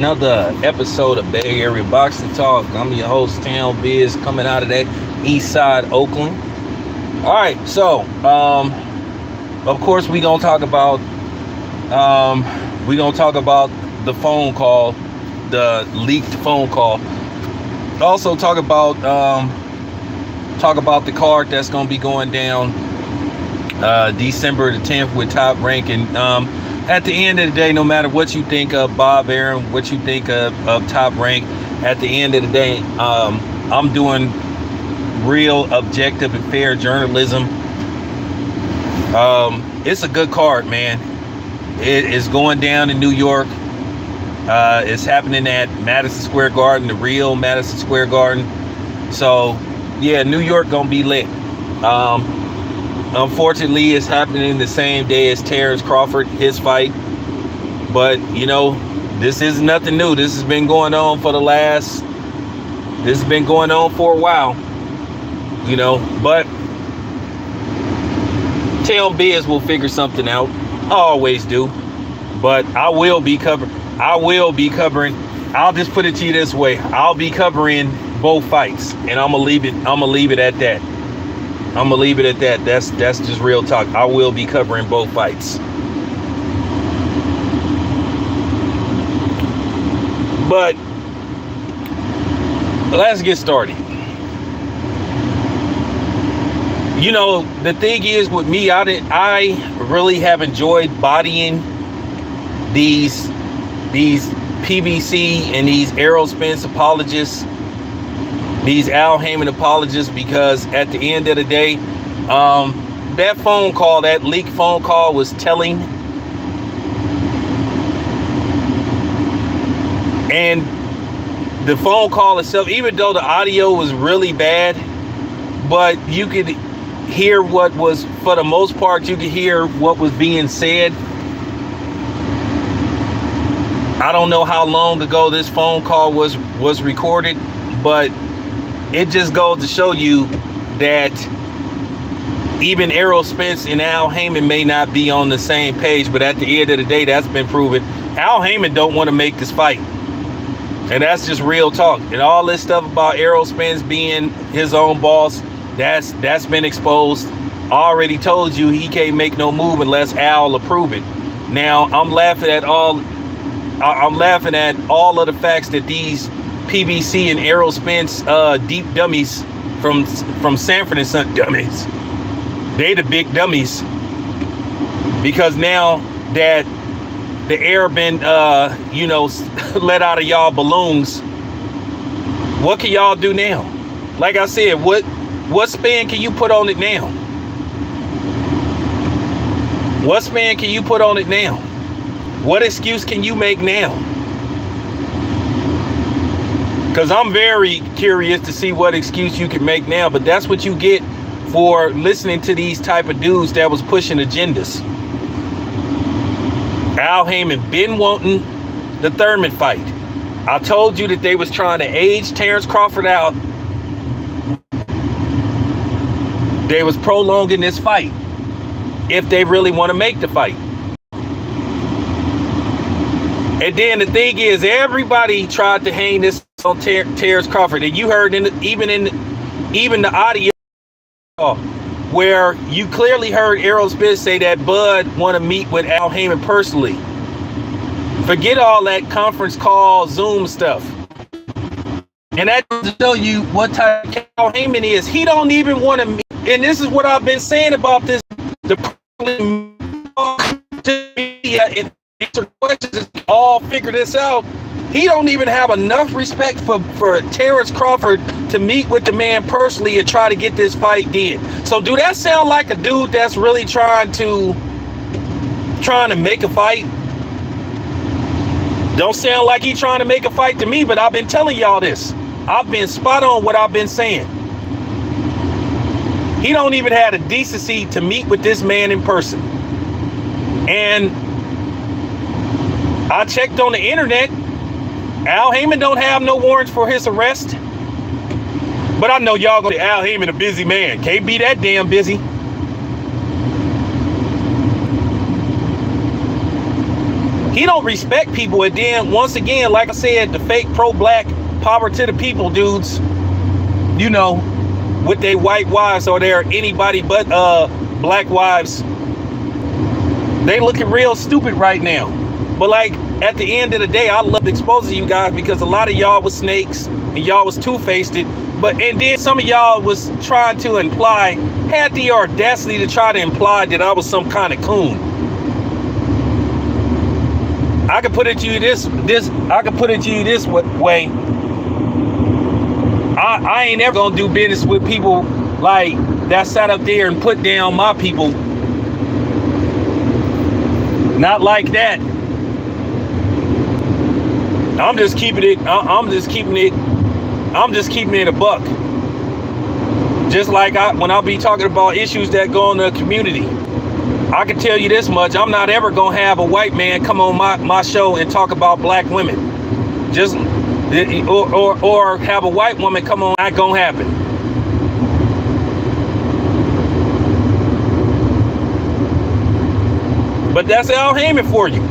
another episode of Bay Area Boxing Talk. I'm your host, Town Biz, coming out of that East Side, Oakland. All right, so of course we gonna talk about the phone call, the leaked phone call. Also talk about the card that's gonna be going down December the 10th with Top Rank. And at the end of the day, no matter what you think of Bob Arum, what you think of Top Rank, at the end of the day, I'm doing real objective and fair journalism. It's a good card, man. It is going down in New York. It's happening at Madison Square Garden, the real Madison Square Garden. So yeah, New York gonna be lit. Unfortunately, it's happening the same day as Terrence Crawford, his fight. But this is nothing new. This has been going on for a while. But Tell Biz will figure something out. I always do. But I will be covering. I'll just put it to you this way. I'll be covering both fights, and I'm gonna leave it at that. That's just real talk. I will be covering both fights. But let's get started. The thing is with me, I really have enjoyed bodying these PBC and these Errol Spence apologists, these Al Haymon apologists, because at the end of the day, that phone call, that leaked phone call, was telling. And the phone call itself, even though the audio was really bad, but you could hear what was, for the most part, you could hear what was being said. I don't know how long ago this phone call was recorded, but it just goes to show you that even Errol Spence and Al Haymon may not be on the same page, but at the end of the day, that's been proven. Al Haymon don't want to make this fight. And that's just real talk. And all this stuff about Errol Spence being his own boss, that's been exposed. I already told you he can't make no move unless Al approve it. Now, I'm laughing at all of the facts that these PBC and Errol Spence deep dummies from Sanford and Son dummies. They the big dummies. Because now that the air been let out of y'all balloons, what can y'all do now? Like I said, what spin can you put on it now? What spin can you put on it now? What excuse can you make now? Because I'm very curious to see what excuse you can make now, but that's what you get for listening to these type of dudes that was pushing agendas. Al Haymon been wanting the Thurman fight. I told you that they was trying to age Terrence Crawford out. They was prolonging this fight if they really want to make the fight. And then the thing is, everybody tried to hang this on Terrence Crawford, and you heard even the audio where you clearly heard Errol Spence say that Bud want to meet with Al Haymon personally. Forget all that conference call, Zoom stuff. And that to show you what type of Al Haymon is. He don't even want to meet. And this is what I've been saying about this. The media and answer questions, all figure this out. He don't even have enough respect for Terrence Crawford to meet with the man personally and try to get this fight did. So do that sound like a dude that's really trying to make a fight? Don't sound like he trying to make a fight to me, but I've been telling y'all this. I've been spot on what I've been saying. He don't even have the decency to meet with this man in person. And I checked on the internet. Al Haymon don't have no warrants for his arrest. But I know y'all gonna say Al Haymon a busy man. Can't be that damn busy. he don't respect people. And then once again, like I said, the fake pro-black power to the people dudes, you know, with their white wives or their anybody but black wives, they looking real stupid right now. But like at the end of the day, I love exposing you guys because a lot of y'all was snakes and y'all was two-faced it. And then some of y'all was trying to imply, had the audacity to try to imply that I was some kind of coon. I could put it to you this way. I ain't ever gonna do business with people like that sat up there and put down my people. Not like that. I'm just keeping it a buck. Just like when I be talking about issues that go in the community, I can tell you this much: I'm not ever gonna have a white man come on my show and talk about black women. Just or have a white woman come on. Not gonna happen. But that's Al Heyman for you.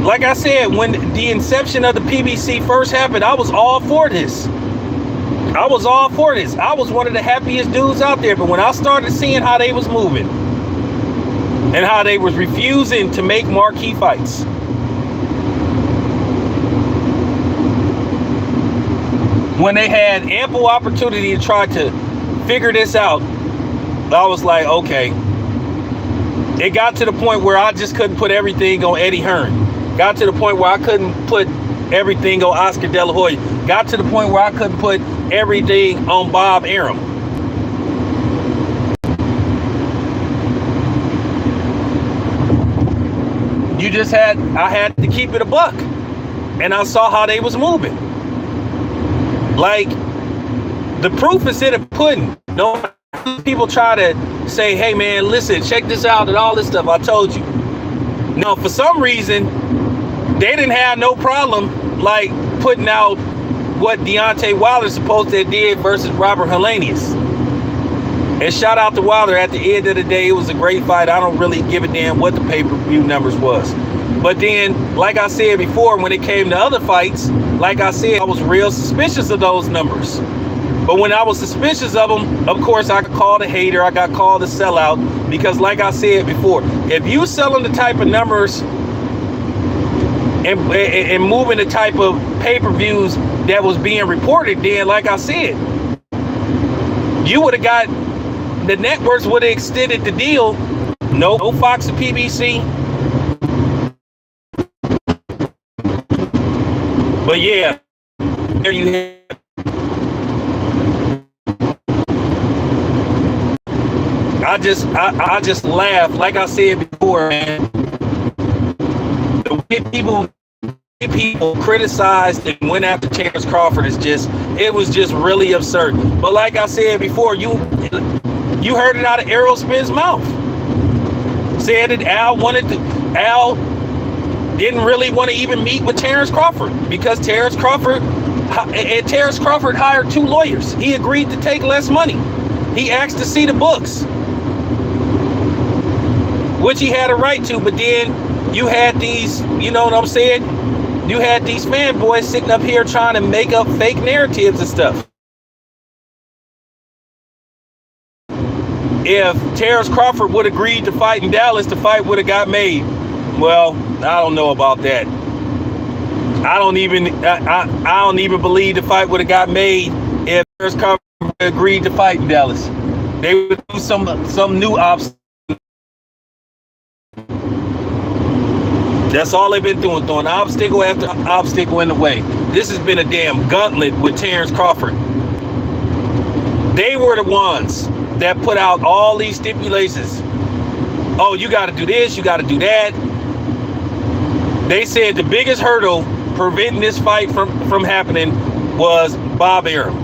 Like I said, when the inception of the PBC first happened, I was all for this. I was all for this. I was one of the happiest dudes out there. But when I started seeing how they was moving and how they was refusing to make marquee fights, when they had ample opportunity to try to figure this out, I was like, okay. It got to the point where I just couldn't put everything on Eddie Hearn. Got to the point where I couldn't put everything on Oscar De La Hoya. Got to the point where I couldn't put everything on Bob Arum. I had to keep it a buck. And I saw how they was moving. Like, the proof is in the pudding. No, people try to say, hey man, listen, check this out and all this stuff. I told you. Now, for some reason, they didn't have no problem like putting out what Deontay Wilder supposed to have did versus Robert Helenius. And shout out to Wilder. At the end of the day, it was a great fight. I don't really give a damn what the pay-per-view numbers was. But then, like I said before, when it came to other fights, like I said, I was real suspicious of those numbers. But when I was suspicious of them, of course, I got called a hater. I got called a sellout. Because like I said before, if you selling the type of numbers and moving the type of pay-per-views that was being reported, then like I said, you would have got, the networks would have extended the deal. No Fox and PBC. But yeah, there you have. I just laugh. Like I said before, man. The way people criticized and went after Terrence Crawford it was just really absurd. But like I said before, you heard it out of Errol Spence' mouth. Said that Al didn't really want to even meet with Terrence Crawford because Terrence Crawford hired 2 lawyers. He agreed to take less money. He asked to see the books, which he had a right to. But then you had these, you know what I'm saying? You had these fanboys sitting up here trying to make up fake narratives and stuff. If Terrence Crawford would agree to fight in Dallas, the fight would have got made. Well, I don't know about that. I don't even believe the fight would have got made if Terrence Crawford agreed to fight in Dallas. They would do some new obstacle. That's all they've been doing, throwing obstacle after obstacle in the way. This has been a damn gauntlet with Terrence Crawford. They were the ones that put out all these stipulations. Oh, you got to do this, you got to do that. They said the biggest hurdle preventing this fight from happening was Bob Arum.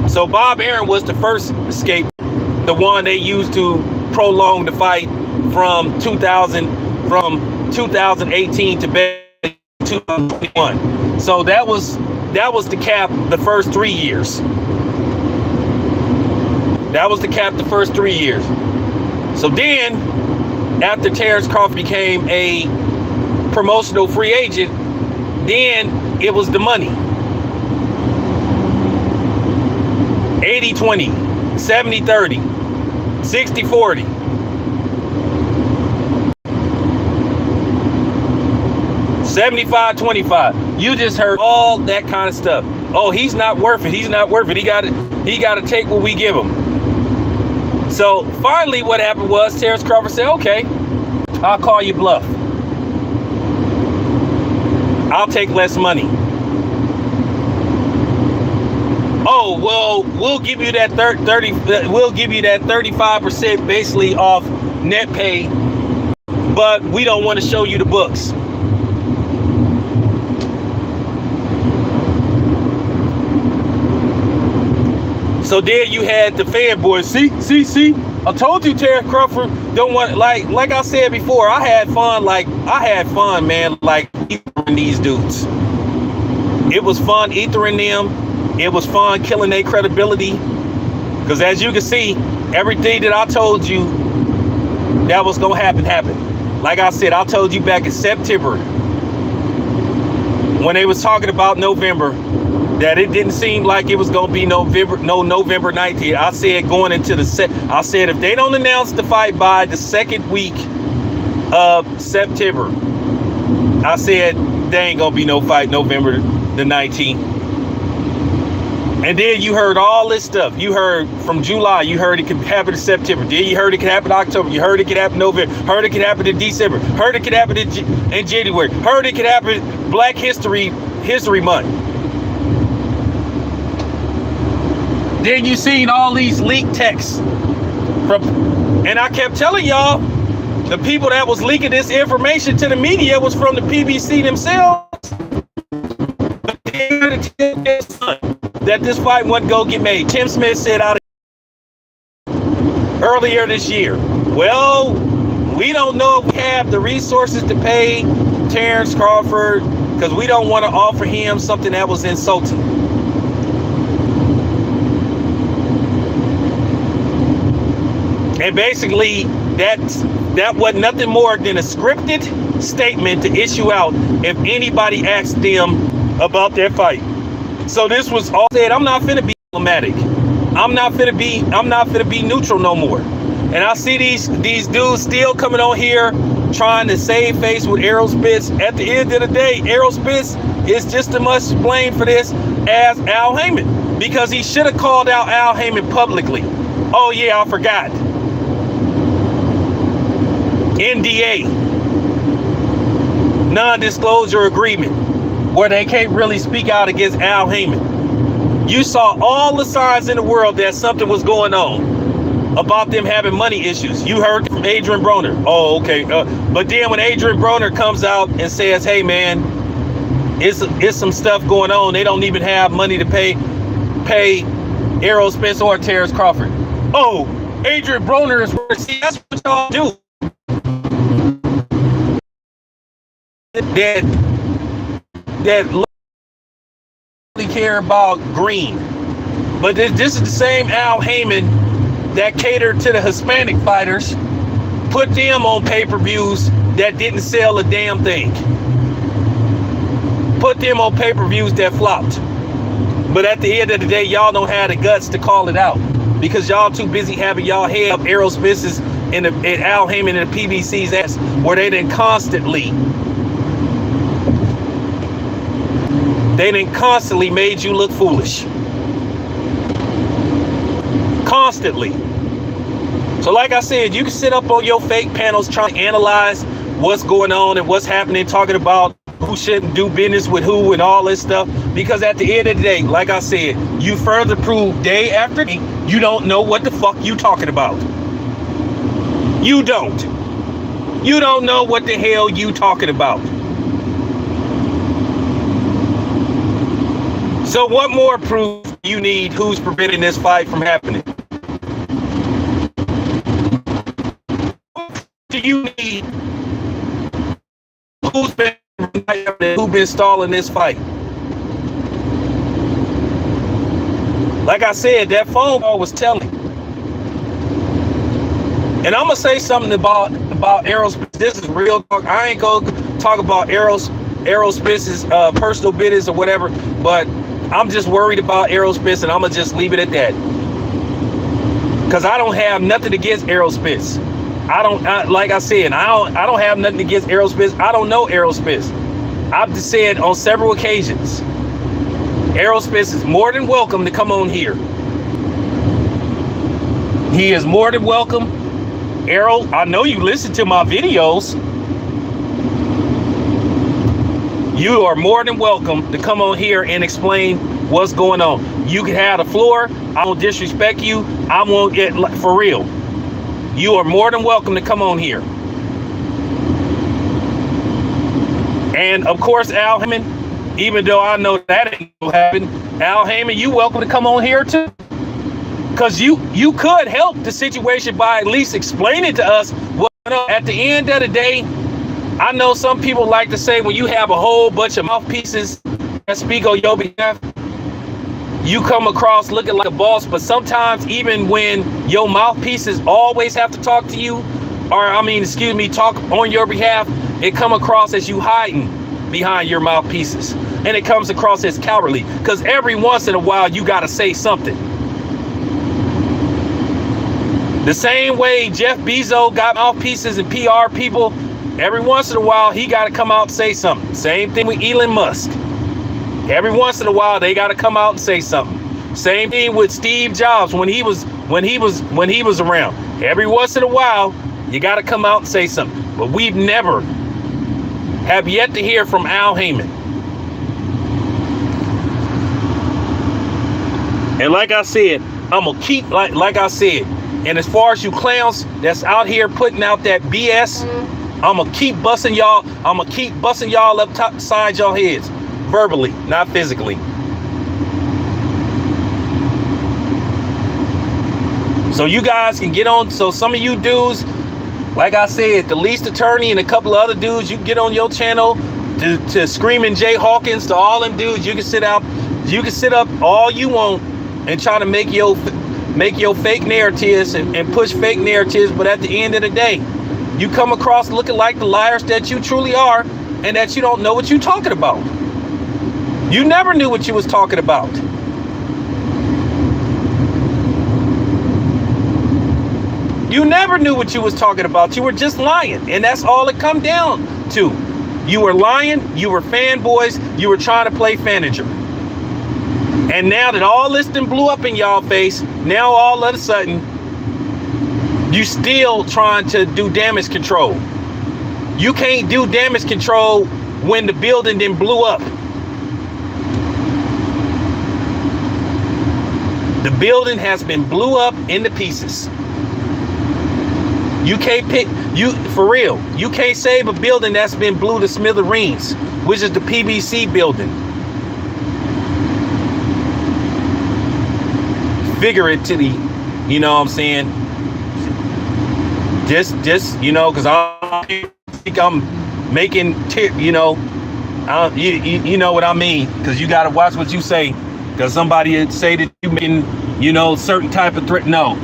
So Bob Arum was the first escape, the one they used to prolong the fight from 2018 to 2021. So that was the cap the first 3 years. That was the cap the first 3 years. So then after Terrence Crawford became a promotional free agent, then it was the money. 80-20, 70-30, 60-40. $75-25. You just heard all that kind of stuff. Oh, he's not worth it. He's not worth it. He got to take what we give him. So finally, what happened was Terrence Crawford said, "Okay, I'll call you bluff. I'll take less money. Oh, well, we'll give you that 30. We'll give you that 35% basically off net pay, but we don't want to show you the books." So there you had the fanboys. See. I told you Terrence Crawford don't want, like I said before, I had fun, man, like ethering these dudes. It was fun ethering them. It was fun killing their credibility. Because as you can see, everything that I told you that was gonna happen happened. Like I said, I told you back in September when they was talking about November, that it didn't seem like it was going to be November 19th. I said going into I said if they don't announce the fight by the second week of September, I said there ain't going to be no fight November the 19th. And then you heard all this stuff. You heard from July, you heard it could happen in September. Then you heard it could happen in October. You heard it could happen in November. Heard it could happen in December. Heard it could happen in January. Heard it could happen Black History Month. Then you seen all these leaked texts and I kept telling y'all, the people that was leaking this information to the media was from the PBC themselves. That this fight wasn't gonna get made. Tim Smith said out earlier this year. Well, we don't know if we have the resources to pay Terrence Crawford because we don't want to offer him something that was insulting. And basically, that was nothing more than a scripted statement to issue out if anybody asked them about their fight. So this was all said. I'm not finna be diplomatic. I'm not finna be neutral no more. And I see these dudes still coming on here trying to save face with Errol Spence. At the end of the day, Errol Spence is just as much blame for this as Al Haymon, because he should have called out Al Haymon publicly. Oh yeah, I forgot. NDA, non-disclosure agreement, where they can't really speak out against Al Haymon. You saw all the signs in the world that something was going on about them having money issues. You heard from Adrian Broner. Oh, okay. But then when Adrian Broner comes out and says, "Hey, man, it's some stuff going on. They don't even have money to pay Errol Spence or Terrence Crawford." Oh, Adrian Broner is. See, that's what y'all do. That really care about green, but this is the same Al Haymon that catered to the Hispanic fighters, put them on pay-per-views that didn't sell a damn thing, put them on pay-per-views that flopped. But at the end of the day, y'all don't have the guts to call it out because y'all too busy having y'all head up Errol Spence's and Al Haymon and the PBC's ass, where they didn't constantly made you look foolish. Constantly. So like I said, you can sit up on your fake panels trying to analyze what's going on and what's happening, talking about who shouldn't do business with who and all this stuff. Because at the end of the day, like I said, you further prove day after day, you don't know what the fuck you talking about. You don't. You don't know what the hell you talking about. So what more proof do you need who's preventing this fight from happening? What do you need? Who's been stalling this fight? Like I said, that phone call was telling. And I'm gonna say something about about Errol Spence. This is real talk. I ain't gonna talk about Errol Spence's personal business or whatever, but I'm just worried about Errol Spence, and I'm gonna just leave it at that. Cause I don't have nothing against Errol Spence. Like I said, I don't have nothing against Errol Spence. I don't know Errol Spence. I've just said on several occasions, Errol Spence is more than welcome to come on here. He is more than welcome. Errol, I know you listen to my videos. You are more than welcome to come on here and explain what's going on. You can have the floor. I won't disrespect you. I won't get, for real. You are more than welcome to come on here. And of course, Al Haymon, even though I know that ain't gonna happen, Al Haymon, you welcome to come on here too. Because you could help the situation by at least explaining to us what, at the end of the day, I know some people like to say when you have a whole bunch of mouthpieces that speak on your behalf, you come across looking like a boss. But sometimes even when your mouthpieces always have to talk to you, or talk on your behalf, it come across as you hiding behind your mouthpieces. And it comes across as cowardly, because every once in a while you got to say something. The same way Jeff Bezos got mouthpieces and PR people, every once in a while he got to come out and say something. Same thing with Elon Musk. Every once in a while they got to come out and say something. Same thing with Steve Jobs when he was around. Every once in a while you got to come out and say something. But we've never have yet to hear from Al Haymon. And like I said, I'm gonna keep like I said. And as far as you clowns that's out here putting out that BS, I'm gonna keep busting y'all. I'm gonna keep busting y'all upside your heads, verbally, not physically. So you guys can get on. So some of you dudes, like I said, the least attorney and a couple of other dudes, you can get on your channel to Screaming Jay Hawkins, to all them dudes. You can sit up all you want and try to make your fake narratives and push fake narratives, but at the end of the day, you come across looking like the liars that you truly are, and that you don't know what you're talking about. You never knew what you was talking about. You never knew what you was talking about. You were just lying, and that's all it come down to. You were lying, you were fanboys, you were trying to play fanager. And now that all this done blew up in y'all face, now all of a sudden, you still trying to do damage control. You can't do damage control when the building then blew up. The building has been blew up into pieces. You can't for real, you can't save a building that's been blew to smithereens, which is the PBC building. Figuratively, you know what I'm saying? Just because I think I'm making, you know what I mean? Because you got to watch what you say, because somebody would say that you making, certain type of threat. No.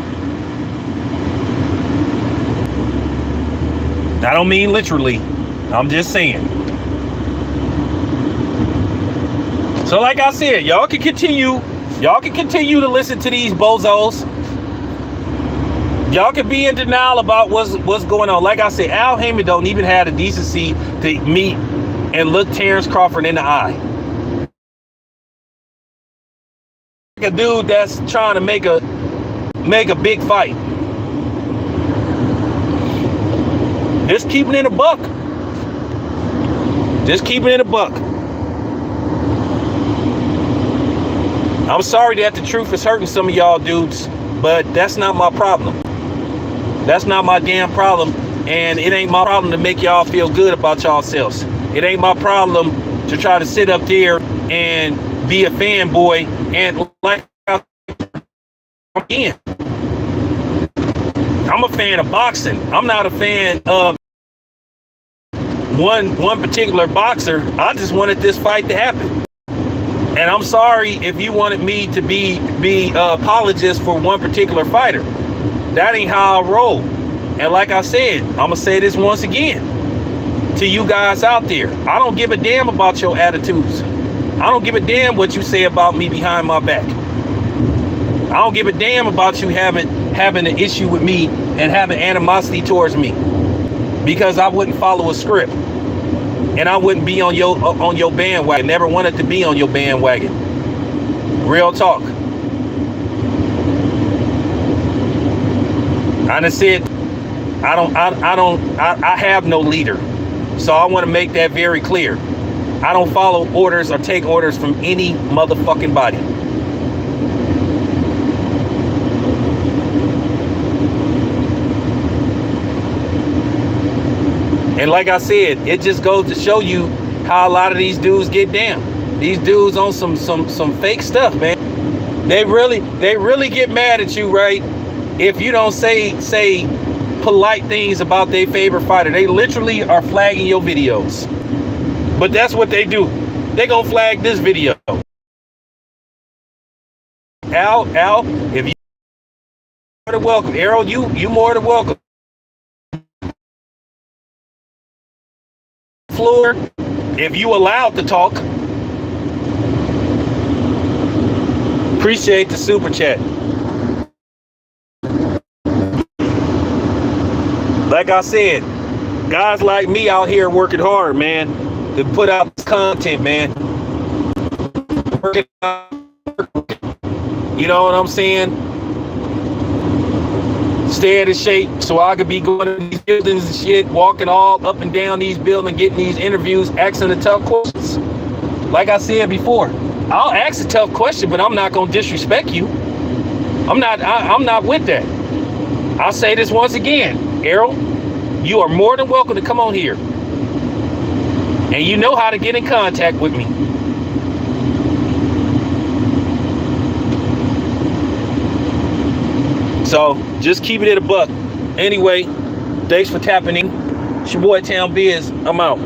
I don't mean literally. I'm just saying. So like I said, y'all can continue to listen to these bozos. Y'all can be in denial about what's going on. Like I said, Al Haymon don't even have the decency to meet and look Terrence Crawford in the eye. Like a dude that's trying to make a big fight. Just keeping it a buck. Just keeping it a buck. I'm sorry that the truth is hurting some of y'all dudes, but that's not my problem. That's not my damn problem, and it ain't my problem to make y'all feel good about yourselves. It ain't my problem to try to sit up there and be a fanboy and like again. I'm a fan of boxing. I'm not a fan of one particular boxer. I just wanted this fight to happen. And I'm sorry if you wanted me to be apologist for one particular fighter. That ain't how I roll. And like I said, I'm going to say this once again to you guys out there. I don't give a damn about your attitudes. I don't give a damn what you say about me behind my back. I don't give a damn about you having an issue with me and having animosity towards me, because I wouldn't follow a script, and I wouldn't be on your bandwagon. Never wanted to be on your bandwagon. Real talk. I done said I have no leader, so I want to make that very clear. I don't follow orders or take orders from any motherfucking body. And like I said, it just goes to show you how a lot of these dudes get down. These dudes on some fake stuff, man. They really get mad at you, right? If you don't say polite things about their favorite fighter. They literally are flagging your videos. But that's what they do. They gonna flag this video. Al, if you more than welcome. Errol, you more than welcome. Floor, if you allowed to talk. Appreciate the super chat. Like I said, guys like me out here working hard, man, to put out this content, man. Working out, you know what I'm saying? Stay in shape so I could be going to these buildings and shit, walking all up and down these buildings, getting these interviews, asking the tough questions. Like I said before, I'll ask a tough question, but I'm not gonna disrespect you. I'm not with that. I'll say this once again, Errol, you are more than welcome to come on here. And you know how to get in contact with me. So just keep it at a buck. Anyway, thanks for tapping in. It's your boy Town Biz. I'm out.